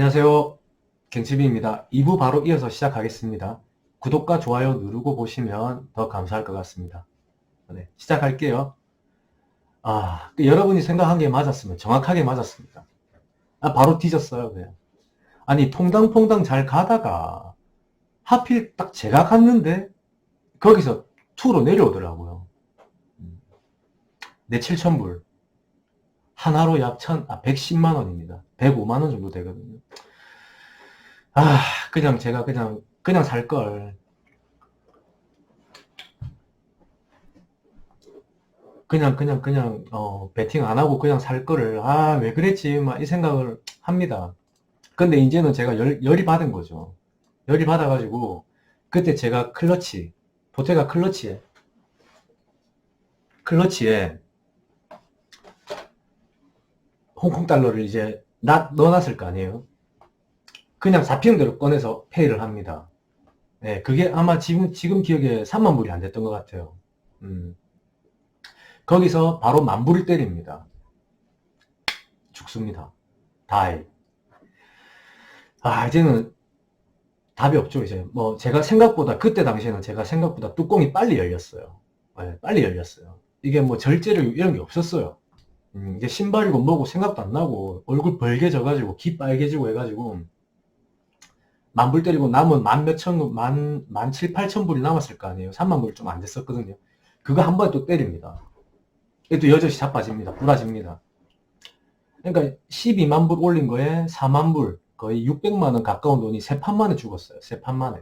안녕하세요. 갱치비입니다. 2부 바로 이어서 시작하겠습니다. 구독과 좋아요 누르고 보시면 더 감사할 것 같습니다. 네, 시작할게요. 여러분이 생각한 게 맞았으면 정확하게 맞았습니다. 바로 뒤졌어요, 그냥. 아니, 퐁당퐁당 잘 가다가 하필 딱 제가 갔는데 거기서 투로 내려오더라고요. 내 7,000불. 하나로 약 110만 원입니다. 105만 원 정도 되거든요. 그냥 제가 그냥 살 걸. 배팅 안 하고 그냥 살 거를, 왜 그랬지? 막 이 생각을 합니다. 근데 이제는 제가 열이 받은 거죠. 열이 받아가지고, 그때 제가 보테가 클러치에 홍콩 달러를 이제 넣어놨을 거 아니에요? 그냥 잡히는 대로 꺼내서 페이를 합니다. 네, 그게 아마 지금 기억에 3만 불이 안 됐던 것 같아요. 거기서 바로 만불을 때립니다. 죽습니다. 다이. 이제는 답이 없죠, 이제. 그때 당시에는 제가 생각보다 뚜껑이 빨리 열렸어요. 네, 빨리 열렸어요. 이게 뭐 절제력 이런 게 없었어요. 이게 신발이고 뭐고 생각도 안 나고, 얼굴 벌개져가지고, 귀 빨개지고 해가지고, 만불 때리고 남은 만 7, 8천 불이 남았을 거 아니에요. 3만 불이 좀 안 됐었거든요. 그거 한 번에 또 때립니다. 얘도 여럿이 자빠집니다. 부러집니다. 그러니까 12만 불 올린 거에 4만 불, 거의 600만 원 가까운 돈이 세 판 만에 죽었어요. 세 판 만에.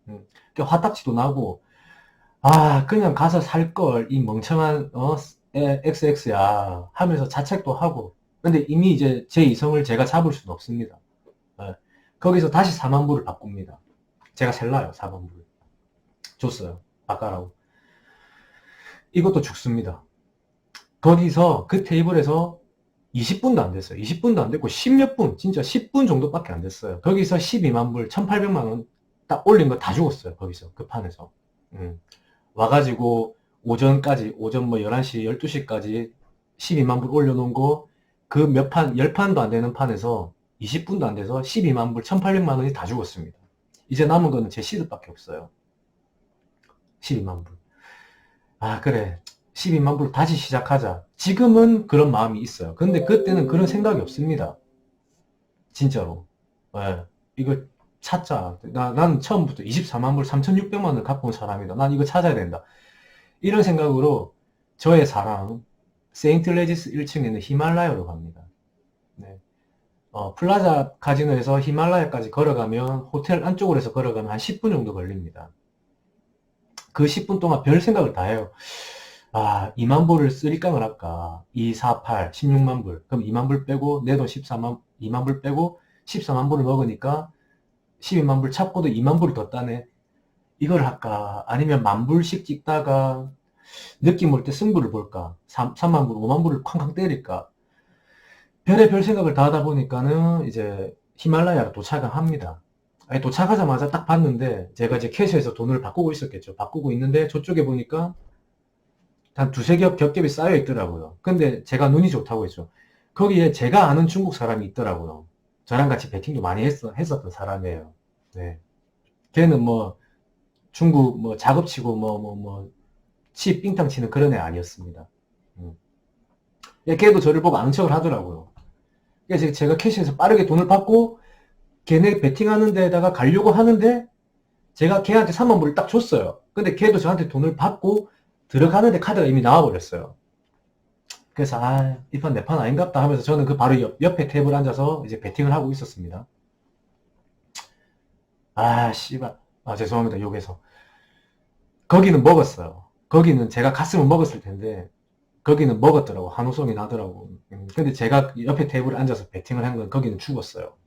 그러니까 화딱지도 나고, 그냥 가서 살 걸, 이 멍청한, XX야. 하면서 자책도 하고. 근데 이미 이제 제 이성을 제가 잡을 수는 없습니다. 예. 거기서 다시 4만 불을 바꿉니다. 제가 셀라요, 4만 불. 줬어요. 바꿔라고. 이것도 죽습니다. 거기서 그 테이블에서 20분도 안 됐어요. 20분도 안 됐고 10몇 분, 진짜 10분 정도밖에 안 됐어요. 거기서 12만 불, 1,800만 원 딱 올린 거 다 죽었어요. 거기서, 그 판에서. 와가지고 오전 뭐 11시, 12시까지 12만 불 올려놓은 거, 그 몇 판, 10판도 안 되는 판에서 20분도 안 돼서 12만 불, 1,800만 원이 다 죽었습니다. 이제 남은 거는 제 시드밖에 없어요. 12만 불. 그래. 12만 불 다시 시작하자. 지금은 그런 마음이 있어요. 근데 그때는 그런 생각이 없습니다. 진짜로. 예. 이거 찾자. 난 처음부터 24만 불 3,600만 원을 갖고 온 사람이다. 난 이거 찾아야 된다. 이런 생각으로 저의 사랑, 세인트 레지스 1층에 있는 히말라야로 갑니다. 네. 플라자 카지노에서 히말라야까지 걸어가면, 호텔 안쪽으로 해서 걸어가면 한 10분 정도 걸립니다. 그 10분 동안 별 생각을 다 해요. 2만 불을 쓰리깡을 할까? 2, 4, 8, 16만 불. 그럼 2만 불 빼고, 내 돈 2만 불 빼고, 14만 불을 먹으니까, 12만 불 찾고도 2만 불이 더 따네. 이걸 할까? 아니면 만 불씩 찍다가, 느낌 올 때 승부를 볼까? 3만 불, 5만 불을 쾅쾅 때릴까? 별의별 생각을 다 하다 보니까는, 이제, 히말라야로 도착을 합니다. 도착하자마자 딱 봤는데, 제가 이제 캐시에서 돈을 바꾸고 있었겠죠. 바꾸고 있는데, 저쪽에 보니까, 한 두세 겹겹이 쌓여 있더라고요. 근데 제가 눈이 좋다고 했죠. 거기에 제가 아는 중국 사람이 있더라고요. 저랑 같이 베팅도 많이 했었던 사람이에요. 네. 걔는 뭐, 중국 뭐 작업치고 치 삥땅 치는 그런 애 아니었습니다. 걔도 저를 보고 앙척을 하더라고요. 그래서 제가 캐시에서 빠르게 돈을 받고, 걔네 베팅하는 데다가 가려고 하는데, 제가 걔한테 3만 불을 딱 줬어요. 근데 걔도 저한테 돈을 받고, 들어가는데 카드가 이미 나와버렸어요. 그래서 이 판 내 판 아닌갑다 하면서 저는 그 바로 옆에 테이블 앉아서 이제 베팅을 하고 있었습니다. 씨발. 죄송합니다. 욕해서. 거기는 먹었어요. 거기는 제가 갔으면 먹었을 텐데, 거기는 먹었더라고. 한우성이 나더라고. 근데 제가 옆에 테이블에 앉아서 베팅을 한 건 거기는 죽었어요.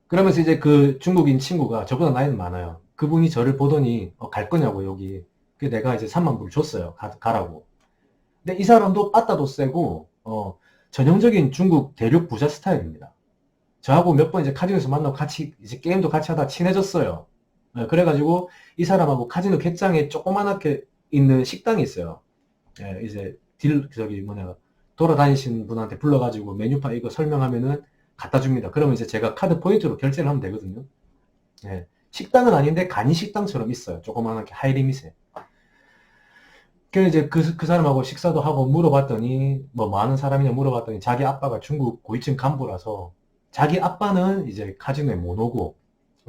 그러면서 이제 그 중국인 친구가, 저보다 나이는 많아요. 그분이 저를 보더니 갈 거냐고, 여기. 그래서 내가 이제 3만 불 줬어요. 가라고. 근데 이 사람도 빠따도 세고, 전형적인 중국 대륙 부자 스타일입니다. 저하고 몇 번 이제 카지노에서 만나고 같이, 이제 게임도 같이 하다 친해졌어요. 그래가지고 이 사람하고 카지노 객장에 조그만하게 있는 식당이 있어요. 이제 돌아다니시는 분한테 불러가지고 메뉴판 이거 설명하면은 갖다 줍니다. 그러면 이제 제가 카드 포인트로 결제를 하면 되거든요. 예. 식당은 아닌데 간이 식당처럼 있어요. 조그만하게 하이리밋에. 그래서 이제 그 사람하고 식사도 하고 물어봤더니 뭐 하는 사람이냐 물어봤더니 자기 아빠가 중국 고위층 간부라서 자기 아빠는 이제 카지노에 못 오고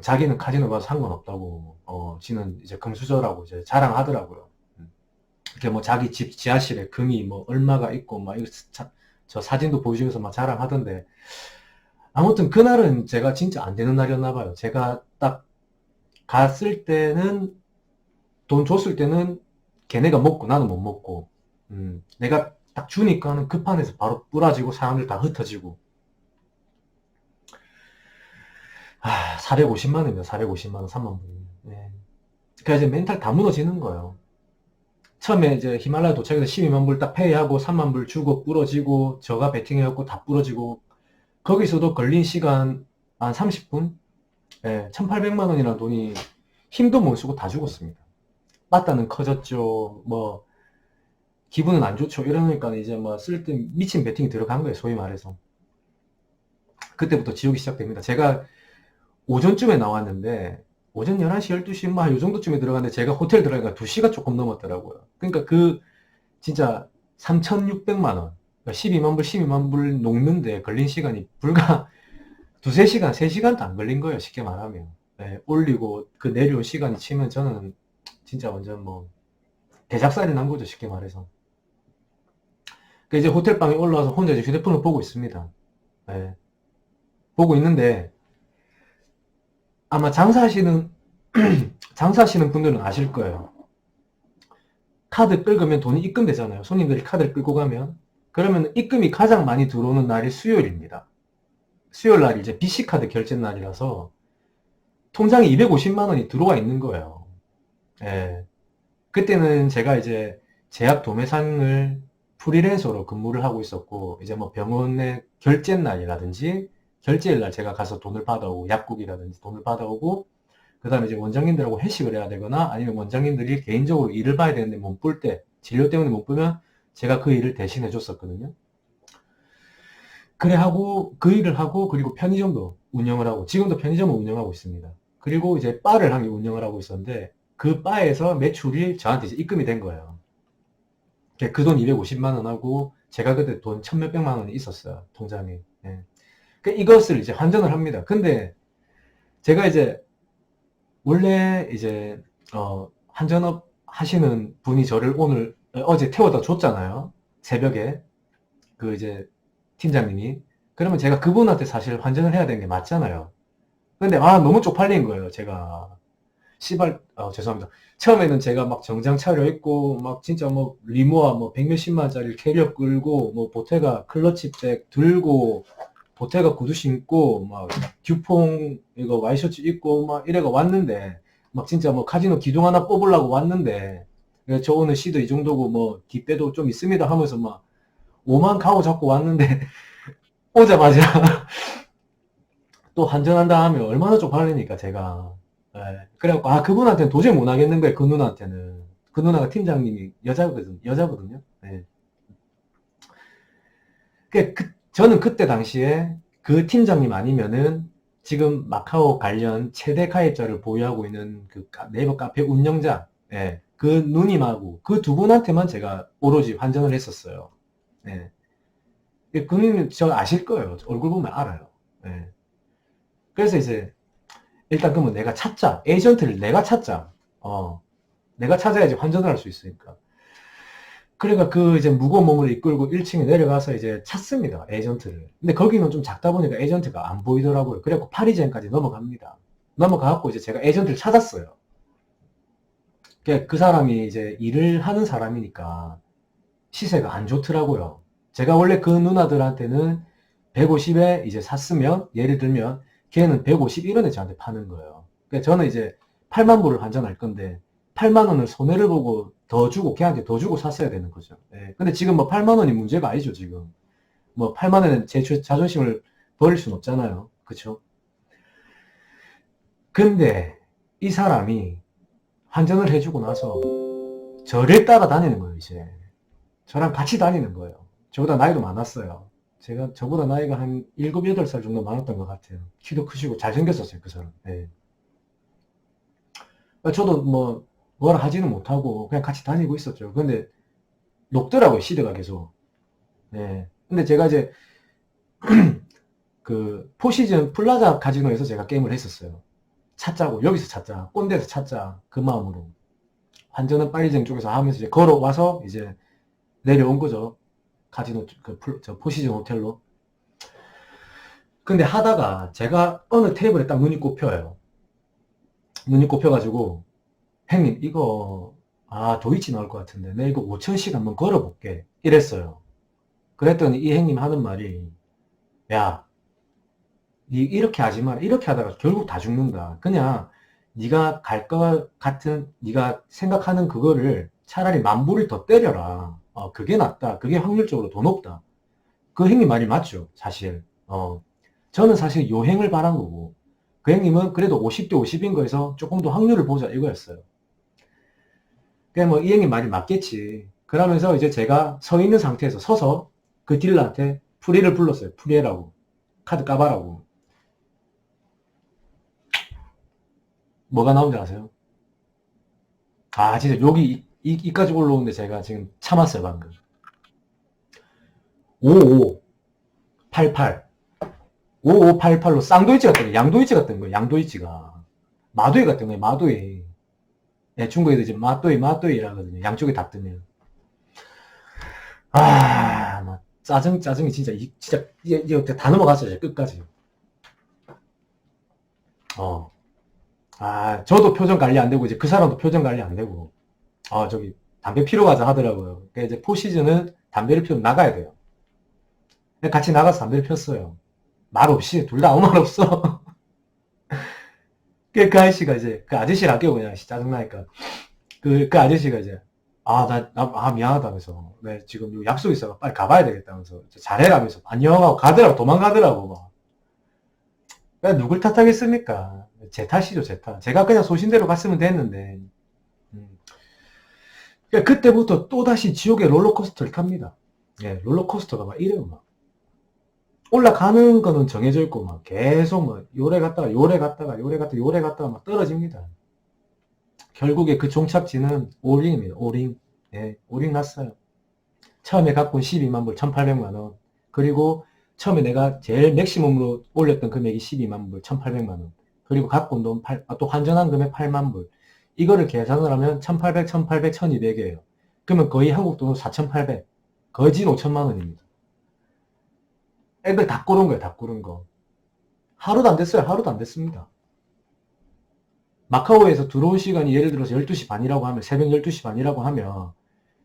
자기는 카지노 가서 상관없다고 지는 이제 금수저라고 이제 자랑하더라고요. 이렇게 뭐 자기 집 지하실에 금이 뭐 얼마가 있고 막 이거 저 사진도 보여주면서 막 자랑하던데 아무튼 그날은 제가 진짜 안 되는 날이었나 봐요. 제가 딱 갔을 때는 돈 줬을 때는 걔네가 먹고 나는 못 먹고 내가 딱 주니까는 급한에서 바로 뿌라지고 사람들 다 흩어지고 450만 원입니다. 450만 원, 3만 원. 네. 그래서 이제 멘탈 다 무너지는 거예요. 처음에 이제 히말라야 도착해서 12만 불 딱 페이하고 3만 불 주고 부러지고 저가 베팅해갖고 다 부러지고 거기서도 걸린 시간 한 30분? 예, 1800만 원이라는 돈이 힘도 못 쓰고 다 죽었습니다. 빠따는 커졌죠. 뭐 기분은 안 좋죠. 이러니까 이제 뭐 쓸데 미친 베팅이 들어간 거예요. 소위 말해서. 그때부터 지옥이 시작됩니다. 제가 오전쯤에 나왔는데 오전 11시, 12시 막 요 정도쯤에 들어갔는데 제가 호텔 들어가니까 2시가 조금 넘었더라고요. 그러니까 진짜 3,600만 원, 12만 불, 12만 불 녹는데 걸린 시간이 불과 2-3시간, 3시간도 안 걸린 거예요. 쉽게 말하면. 네, 올리고 그 내려온 시간이 치면 저는 진짜 완전 뭐 대작살이 난 거죠. 쉽게 말해서. 이제 호텔방에 올라와서 혼자 이제 휴대폰을 보고 있습니다. 네. 보고 있는데 아마 장사하시는 분들은 아실 거예요. 카드 끌으면 돈이 입금되잖아요. 손님들이 카드를 끌고 가면. 그러면 입금이 가장 많이 들어오는 날이 수요일입니다. 수요일 날이 이제 BC카드 결제 날이라서 통장에 250만 원이 들어와 있는 거예요. 예. 그때는 제가 이제 제약 도매상을 프리랜서로 근무를 하고 있었고, 이제 뭐 병원의 결제 날이라든지, 결제일 날 제가 가서 돈을 받아오고, 약국이라든지 돈을 받아오고, 그 다음에 이제 원장님들하고 회식을 해야 되거나, 아니면 원장님들이 개인적으로 일을 봐야 되는데 못 볼 때, 진료 때문에 못 보면 제가 그 일을 대신해 줬었거든요. 그래 하고, 그 일을 하고, 그리고 편의점도 운영을 하고, 지금도 편의점을 운영하고 있습니다. 그리고 이제 바를 한 개 운영을 하고 있었는데, 그 바에서 매출이 저한테 이제 입금이 된 거예요. 그 돈 250만 원하고 제가 그때 돈 1,몇백만 원이 있었어요. 통장에. 예. 이것을 이제 환전을 합니다. 근데 제가 이제 원래 이제 환전업 하시는 분이 저를 어제 태워다 줬잖아요. 새벽에 그 이제 팀장님이. 그러면 제가 그분한테 사실 환전을 해야 되는 게 맞잖아요. 근데 너무 쪽팔린 거예요. 제가 씨발, 죄송합니다. 처음에는 제가 막 정장 차려입고, 막 진짜 뭐, 리모아 뭐, 100몇십만짜리 캐리어 끌고, 뭐, 보테가 클러치백 들고, 보테가 구두 신고, 막, 듀퐁, 이거 와이셔츠 입고, 막, 이래가 왔는데, 막 진짜 뭐, 카지노 기둥 하나 뽑으려고 왔는데, 저 오늘 시도 이 정도고, 뭐, 뒷배도 좀 있습니다 하면서 막, 5만 가오 잡고 왔는데, 오자마자, 또 환전한다 하면 얼마나 쪽팔리니까, 제가. 예. 그래갖고, 그분한테는 도저히 못 하겠는 거예요, 그 누나한테는. 그 누나가 팀장님이 여자거든요. 예. 저는 그때 당시에 그 팀장님 아니면은 지금 마카오 관련 최대 가입자를 보유하고 있는 그 네이버 카페 운영자, 예. 그 누님하고 그 두 분한테만 제가 오로지 환전을 했었어요. 예. 그 누님 저 아실 거예요. 얼굴 보면 알아요. 예. 그래서 이제, 일단 그러면 내가 찾자. 에이전트를 내가 찾자. 내가 찾아야지 환전을 할 수 있으니까. 그러니까 이제 무거운 몸을 이끌고 1층에 내려가서 이제 찾습니다. 에이전트를. 근데 거기는 좀 작다 보니까 에이전트가 안 보이더라고요. 그래갖고 파리젠까지 넘어갑니다. 넘어가갖고 이제 제가 에이전트를 찾았어요. 그 사람이 이제 일을 하는 사람이니까 시세가 안 좋더라고요. 제가 원래 그 누나들한테는 150에 이제 샀으면, 예를 들면, 걔는 151원에 저한테 파는 거예요. 그러니까 저는 이제 8만 불을 환전할 건데, 8만 원을 손해를 보고 더 주고, 걔한테 더 주고 샀어야 되는 거죠. 예. 근데 지금 뭐 8만 원이 문제가 아니죠, 지금. 뭐 8만 원은 제 자존심을 버릴 순 없잖아요. 그쵸? 근데 이 사람이 환전을 해주고 나서 저를 따라다니는 거예요, 이제. 저랑 같이 다니는 거예요. 저보다 나이도 많았어요. 저보다 나이가 한 7, 8살 정도 많았던 것 같아요. 키도 크시고 잘생겼었어요, 그 사람. 예. 저도 뭐라 하지는 못하고 그냥 같이 다니고 있었죠. 근데 녹더라고요, 시대가 계속. 예. 근데 제가 이제 그 포시즌 플라자 카지노에서 제가 게임을 했었어요. 찾자고, 여기서 찾자, 꼰대에서 찾자, 그 마음으로. 환전은 빨리쟁 쪽에서 하면서 이제 걸어와서 이제 내려온 거죠. 카지노, 저 포시즌 호텔로. 근데 하다가 제가 어느 테이블에 딱 눈이 꼽혀요. 눈이 꼽혀가지고, 형님, 이거, 도이치 나올 것 같은데, 내 이거 5천씩 한번 걸어볼게. 이랬어요. 그랬더니 이 형님 하는 말이, 야, 니 이렇게 하지 마라. 이렇게 하다가 결국 다 죽는다. 그냥 네가 갈 것 같은 네가 생각하는 그거를 차라리 10,000불을 더 때려라. 그게 낫다. 그게 확률적으로 더 높다. 그 형님 말이 맞죠. 사실. 저는 사실 요행을 바란 거고 그 형님은 그래도 50대 50인 거에서 조금 더 확률을 보자 이거였어요. 그냥 뭐 이 형님 말이 맞겠지. 그러면서 이제 제가 서 있는 상태에서 서서 그 딜러한테 프리를 불렀어요. 프리해라고. 카드 까봐라고. 뭐가 나온지 아세요? 진짜 여기 이까지 올라오는데 제가 지금 참았어요, 방금. 5588. 5588로 쌍도이치 같은 거, 양도이치 같은 거예요, 양도이치가. 마도이 같은 거예요, 마도이. 네, 중국에도 이제 마도이라거든요. 양쪽에 다 뜨면. 막 짜증이 진짜, 진짜, 이게 다 넘어갔어요, 끝까지. 어. 저도 표정 관리 안 되고, 이제 그 사람도 표정 관리 안 되고. 저기, 담배 피러 가자 하더라고요. 그러니까 이제 포시즌은 담배를 피우러 나가야 돼요. 같이 나가서 담배를 폈어요. 말 없이, 둘 다 아무 말 없어. 그 아저씨가 이제, 그 아저씨를 아껴 그냥, 짜증나니까. 그 아저씨가 이제, 미안하다면서. 네, 지금 약속 있어. 빨리 가봐야 되겠다면서. 잘해라면서. 안녕하고 가더라고, 도망가더라고, 막. 그냥 누굴 탓하겠습니까? 제 탓이죠, 제 탓. 제가 그냥 소신대로 갔으면 됐는데. 그러니까 그때부터 또다시 지옥의 롤러코스터를 탑니다. 예, 롤러코스터가 막 이래요, 막. 올라가는 거는 정해져 있고, 막 계속 요래 갔다가, 요래 갔다가, 요래 갔다가, 요래 갔다가 막 떨어집니다. 결국에 그 종착지는 오링입니다, 오링. 예, 오링 났어요. 처음에 갖고 온 12만 불, 1,800만원. 그리고 처음에 내가 제일 맥시멈으로 올렸던 금액이 12만 불, 1,800만원. 그리고 갖고 온 돈, 또 환전한 금액 8만 불. 이거를 계산을 하면 1,800, 1,800, 1,200이에요. 그러면 거의 한국 돈으로 4,800. 거진 5천만 원입니다. 애들 다 꾸른 거예요, 다 꾸른 거. 하루도 안 됐어요, 하루도 안 됐습니다. 마카오에서 들어온 시간이 예를 들어서 12시 반이라고 하면, 새벽 12시 반이라고 하면,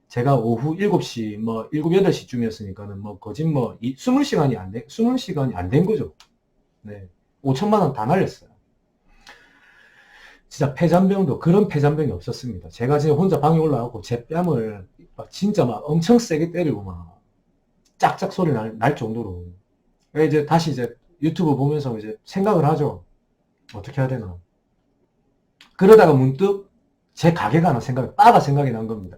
제가 오후 7시, 7, 8시쯤이었으니까는, 거진 20시간이 안 된, 20시간이 안 된 거죠. 네. 5천만 원 다 날렸어요. 진짜 폐잔병도 그런 폐잔병이 없었습니다. 제가 지금 혼자 방에 올라가고 제 뺨을 진짜 막 엄청 세게 때리고 막 짝짝 소리 날 정도로. 이제 다시 이제 유튜브 보면서 이제 생각을 하죠. 어떻게 해야 되나. 그러다가 문득 제 가게가 하나 바가 생각이 난 겁니다.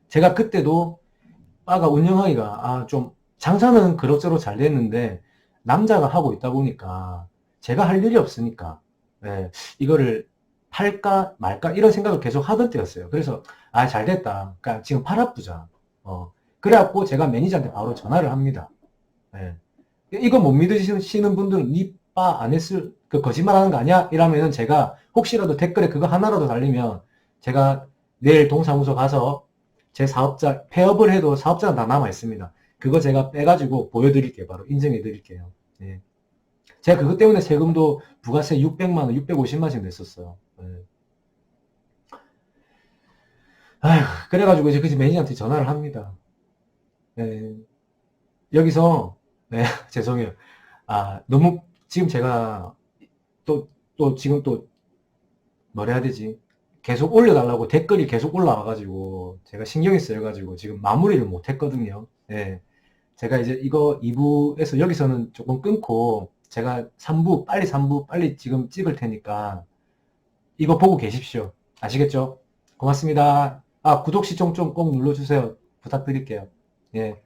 제가 그때도 바가 운영하기가 좀 장사는 그럭저럭 잘 됐는데 남자가 하고 있다 보니까 제가 할 일이 없으니까 이거를 팔까 말까 이런 생각을 계속 하던 때였어요. 그래서 잘 됐다. 그러니까 지금 팔아보자. 그래갖고 제가 매니저한테 바로 전화를 합니다. 이거 못 믿으시는 분들은 니 바 안 했을 그 거짓말 하는 거 아니야? 이러면은 제가 혹시라도 댓글에 그거 하나라도 달리면 제가 내일 동사무소 가서 제 사업자 폐업을 해도 사업자는 다 남아 있습니다. 그거 제가 빼가지고 보여드릴게요. 바로 인증해드릴게요. 예. 제가 그것 때문에 세금도 부가세 600만 원, 650만 원씩 냈었어요. 예. 그래가지고 이제 그 매니저한테 전화를 합니다. 예. 여기서 죄송해요. 너무 지금 제가 지금 뭐라 해야 되지? 계속 올려달라고 댓글이 계속 올라와가지고 제가 신경이 쓰여가지고 지금 마무리를 못했거든요. 예. 제가 이제 이거 2부에서 여기서는 조금 끊고 제가 3부 빨리 지금 찍을 테니까 이거 보고 계십시오. 아시겠죠? 고맙습니다. 구독 시청 좀 꼭 눌러주세요. 부탁드릴게요. 예.